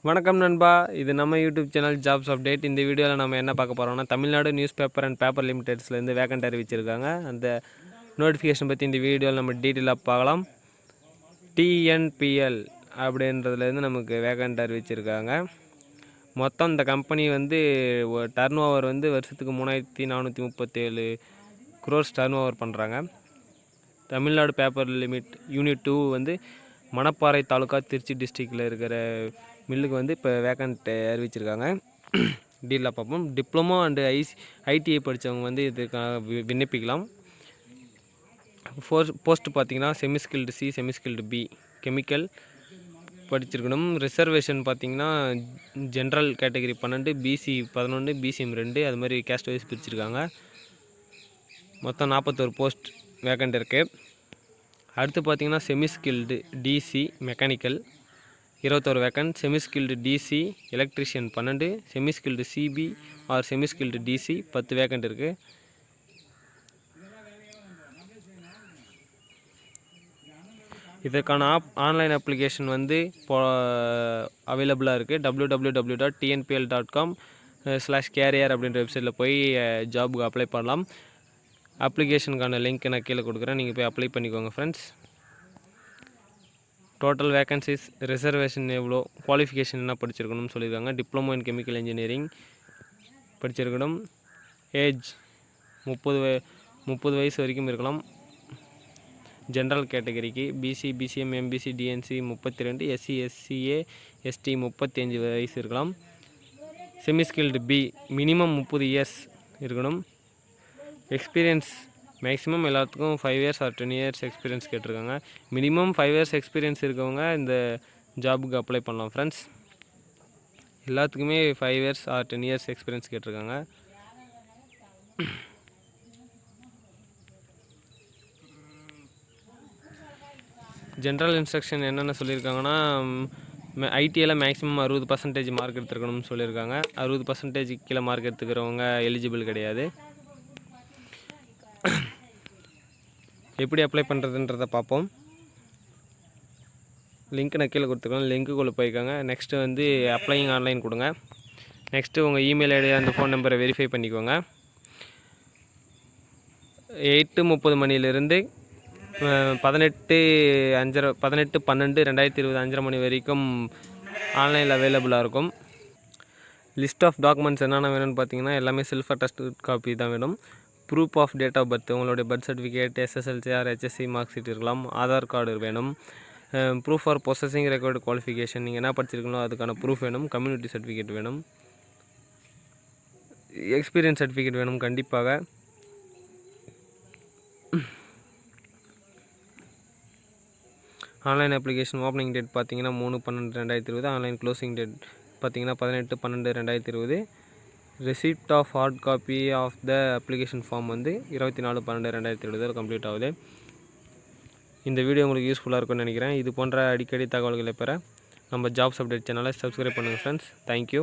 வணக்கம் நண்பா, இது நம்ம யூடியூப் சேனல் ஜாப்ஸ் அப்டேட். இந்த வீடியோவில் நம்ம என்ன பார்க்க போகிறோம்னா, Tamil Nadu news paper and paper லிமிடெட்ஸ்லேருந்து வேக்கண்ட் அறிவிச்சிருக்காங்க. அந்த நோட்டிஃபிகேஷன் பற்றி இந்த வீடியோவில் நம்ம டீட்டெயிலாக பார்க்கலாம். டிஎன்பிஎல் அப்படின்றதுலேருந்து நமக்கு வேக்கண்ட் அறிவிச்சிருக்காங்க. மொத்தம் இந்த கம்பெனி டர்ன் ஓவர் வருஷத்துக்கு 3437 crores டர்ன் ஓவர் பண்ணுறாங்க. Tamil Nadu paper limited unit 2 Manapparai taluk Trichy டிஸ்ட்ரிக்டில் இருக்கிற மில்லுக்கு இப்போ வேக்கண்ட் அறிவிச்சிருக்காங்க. டீலாக பார்ப்போம். டிப்ளமோ அண்டு ஐடிஐ படித்தவங்க இதுக்காக விண்ணப்பிக்கலாம். போஸ்ட் பார்த்திங்கன்னா semiskilled C, semiskilled B chemical படிச்சிருக்கணும். ரிசர்வேஷன் பார்த்திங்கன்னா ஜென்ரல் கேட்டகரி 12, பிசி 11, பிசிஎம் 2, அது மாதிரி கேஸ்ட் வைஸ் பிரிச்சிருக்காங்க. மொத்தம் 41 போஸ்ட் வேக்கண்ட் இருக்குது. அடுத்து பார்த்திங்கன்னா semiskilled DC mechanical 21 vacant, semiskilled DC electrician 12, semiskilled CB R semiskilled DC 10 vacant இருக்குது. இதற்கான ஆன்லைன் அப்ளிகேஷன் அவைலபிளாக இருக்குது. www.tnpl.com/career அப்படின்ற வெப்சைட்டில் போய் ஜாபுக்கு அப்ளை பண்ணலாம். அப்ளிகேஷனுக்கான லிங்க் நான் கீழே கொடுக்குறேன், நீங்கள் போய் அப்ளை பண்ணிக்கோங்க ஃப்ரெண்ட்ஸ். டோட்டல் வேக்கன்சிஸ், ரிசர்வேஷன் எவ்வளோ, குவாலிஃபிகேஷன் என்ன படிச்சிருக்கணும்னு சொல்லியிருக்காங்க. டிப்ளமோ இன் கெமிக்கல் இன்ஜினியரிங் படிச்சிருக்கணும். ஏஜ் 30 வயசு வரைக்கும் இருக்கலாம். ஜென்ரல் கேட்டகரிக்கு BC, BCM, MBC, DNC 32, SC, SCA, ST 35 வயசு இருக்கலாம். செமிஸ்கில்டு பி மினிமம் 30 இயர்ஸ் இருக்கணும். எக்ஸ்பீரியன்ஸ் மேக்ஸிமம் எல்லாத்துக்கும் 5 இயர்ஸ் ஆர் 10 இயர்ஸ் எக்ஸ்பீரியன்ஸ் கேட்டிருக்காங்க. மினிமம் 5 இயர்ஸ் எக்ஸ்பீரியன்ஸ் இருக்கவங்க இந்த ஜாபுக்கு அப்ளை பண்ணலாம் ஃப்ரெண்ட்ஸ். எல்லாத்துக்குமே 5 இயர்ஸ் ஆர் 10 இயர்ஸ் எக்ஸ்பீரியன்ஸ் கேட்டிருக்காங்க. ஜென்ரல் இன்ஸ்ட்ரக்ஷன் என்னென்ன சொல்லியிருக்காங்கன்னா, ஐடியில் மேக்ஸிமம் 60% மார்க் எடுத்துருக்கணும்னு சொல்லியிருக்காங்க. 60% கீழே மார்க் எடுத்துக்கிறவங்க எலிஜிபிள் கிடையாது. எப்படி அப்ளை பண்ணுறதுன்றதை பார்ப்போம். லிங்க் நான் கீழே கொடுத்துருக்கோம், லிங்க்குள்ளே போய்க்காங்க. நெக்ஸ்ட்டு அப்ளையிங் ஆன்லைன் கொடுங்க. நெக்ஸ்ட்டு உங்கள் இமெயில் ஐடி அந்த ஃபோன் நம்பரை வெரிஃபை பண்ணிக்கோங்க. 8:30 மணிலேருந்து 18/12/2020 5:30 மணி வரைக்கும் ஆன்லைனில் அவைலபிளாக இருக்கும். லிஸ்ட் ஆஃப் டாக்குமெண்ட்ஸ் என்னென்ன வேணும்னு பார்த்தீங்கன்னா, எல்லாமே செல்ஃப் அட்டஸ்டட் காப்பி தான் வேணும். Proof of date of birth, உங்களுடைய birth certificate, SSLC or HSC mark sheet இருக்கலாம். ஆதார் கார்டு வேணும். Proof for processing record qualification, நீங்கள் என்ன படிச்சிருக்கீங்களோ அதுக்கான ப்ரூஃப் வேணும். கம்யூனிட்டி சர்டிஃபிகேட் வேணும். எக்ஸ்பீரியன்ஸ் சர்டிஃபிகேட் வேணும் கண்டிப்பாக. ஆன்லைன் அப்ளிகேஷன் ஓப்பனிங் டேட் பார்த்தீங்கன்னா 3/12/2020. ஆன்லைன் க்ளோசிங் டேட் பார்த்தீங்கன்னா 18/12/2020. Receipt of hard copy of the application form 24/12/2020 complete ஆகுது. இந்த வீடியோ உங்களுக்கு யூஸ்ஃபுல்லாக இருக்கும்னு நினைக்கிறேன். இது போன்ற அடிக்கடி தகவல்களை பெற நம்ம ஜாப்ஸ் அப்டேட் சேனலை சப்ஸ்கிரைப் பண்ணுங்கள் ஃப்ரெண்ட்ஸ். தேங்க்யூ.